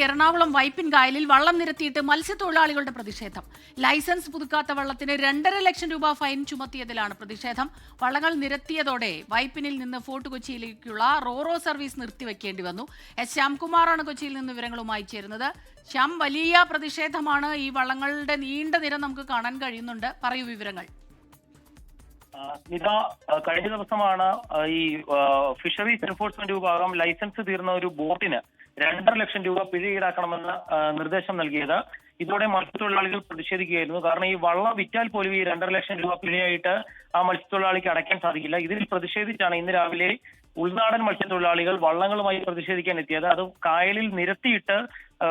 എറണാകുളം വൈപ്പിൻ കായലിൽ വള്ളം നിരത്തിയിട്ട് മത്സ്യത്തൊഴിലാളികളുടെ പ്രതിഷേധം. ലൈസൻസ് പുതുക്കാത്ത വള്ളത്തിന് 2.5 ലക്ഷം രൂപ ഫൈൻ ചുമത്തിയതിലാണ് പ്രതിഷേധം. വള്ളങ്ങൾ നിരത്തിയതോടെ വൈപ്പിനിൽ നിന്ന് ഫോർട്ട് കൊച്ചിയിലേക്കുള്ള റോറോ സർവീസ് നിർത്തിവെക്കേണ്ടി വന്നു. എസ് ശ്യാംകുമാറാണ് കൊച്ചിയിൽ നിന്ന് വിവരങ്ങളുമായി ചേരുന്നത്. ശ്യാം, വലിയ പ്രതിഷേധമാണ്. ഈ വള്ളങ്ങളുടെ നീണ്ട നിര നമുക്ക് കാണാൻ കഴിയുന്നുണ്ട്. പറയൂ വിവരങ്ങൾ. കഴിഞ്ഞ ദിവസമാണ് ഈ ഫിഷറീസ് എൻഫോഴ്സ്മെന്റ് വിഭാഗം ലൈസൻസ് തീർന്ന ഒരു ബോട്ടിന് 2.5 ലക്ഷം രൂപ പിഴ ഈടാക്കണമെന്ന് നിർദ്ദേശം നൽകിയത്. ഇതോടെ മത്സ്യത്തൊഴിലാളികൾ പ്രതിഷേധിക്കുകയായിരുന്നു. കാരണം ഈ വള്ളം വിറ്റാൽ പോലും ഈ 2.5 ലക്ഷം രൂപ പിഴയായിട്ട് ആ മത്സ്യത്തൊഴിലാളിക്ക് അടയ്ക്കാൻ സാധിക്കില്ല. ഇതിൽ പ്രതിഷേധിച്ചാണ് ഇന്ന് രാവിലെ ഉൾനാടൻ മത്സ്യത്തൊഴിലാളികൾ വള്ളങ്ങളുമായി പ്രതിഷേധിക്കാൻ എത്തിയത്. അത് കായലിൽ നിരത്തിയിട്ട്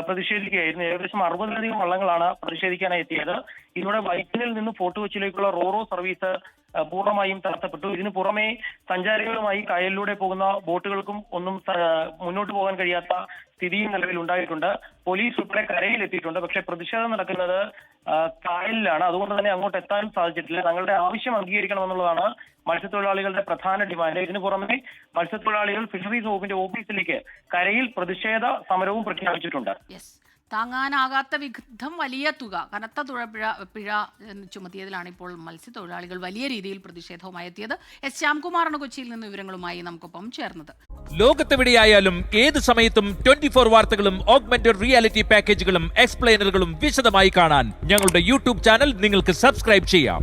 പ്രതിഷേധിക്കുകയായിരുന്നു. ഏകദേശം 60-ലധികം വള്ളങ്ങളാണ് പ്രതിഷേധിക്കാനായി എത്തിയത്. ഇതോടെ വൈപ്പിനിൽ നിന്ന് ഫോർട്ട് കൊച്ചിയിലേക്കുള്ള റോറോ സർവീസ് പൂർണ്ണമായും തടസ്സപ്പെട്ടു. ഇതിനു പുറമെ സഞ്ചാരികളുമായി കായലിലൂടെ പോകുന്ന ബോട്ടുകൾക്കും ഒന്നും മുന്നോട്ട് പോകാൻ കഴിയാത്ത സ്ഥിതിയും നിലവിൽ ഉണ്ടായിട്ടുണ്ട്. പോലീസ് ഉൾപ്പെടെ കരയിൽ എത്തിയിട്ടുണ്ട്. പക്ഷേ പ്രതിഷേധം നടക്കുന്നത് കായലിലാണ്. അതുകൊണ്ട് തന്നെ അങ്ങോട്ട് എത്താനും സാധിച്ചിട്ടില്ല. തങ്ങളുടെ ആവശ്യം അംഗീകരിക്കണമെന്നുള്ളതാണ് മത്സ്യത്തൊഴിലാളികളുടെ പ്രധാന ഡിമാൻഡ്. ഇതിനു പുറമെ മത്സ്യത്തൊഴിലാളികൾ ഫിഷറീസ് വകുപ്പിന്റെ ഓഫീസിലേക്ക് കരയിൽ പ്രതിഷേധ സമരവും പ്രഖ്യാപിച്ചിട്ടുണ്ട്. താങ്ങാനാകാത്ത വിധം വലിയ തുക, കനത്ത പിഴ ചുമത്തിയതിലാണ് ഇപ്പോൾ മത്സ്യത്തൊഴിലാളികൾ വലിയ രീതിയിൽ പ്രതിഷേധവുമായി എത്തിയത്. എസ് ശ്യാംകുമാറാണ് കൊച്ചിയിൽ നിന്ന് വിവരങ്ങളുമായി നമുക്കൊപ്പം ചേർന്നത്. ലോകത്തെവിടെയായാലും ഏത് സമയത്തും 24 വാർത്തകളും ഓഗ്മെന്റഡ് റിയാലിറ്റി പാക്കേജുകളും എക്സ്പ്ലെയിനറുകളും വിശദമായി കാണാൻ ഞങ്ങളുടെ യൂട്യൂബ് ചാനൽ നിങ്ങൾക്ക് സബ്സ്ക്രൈബ് ചെയ്യാം.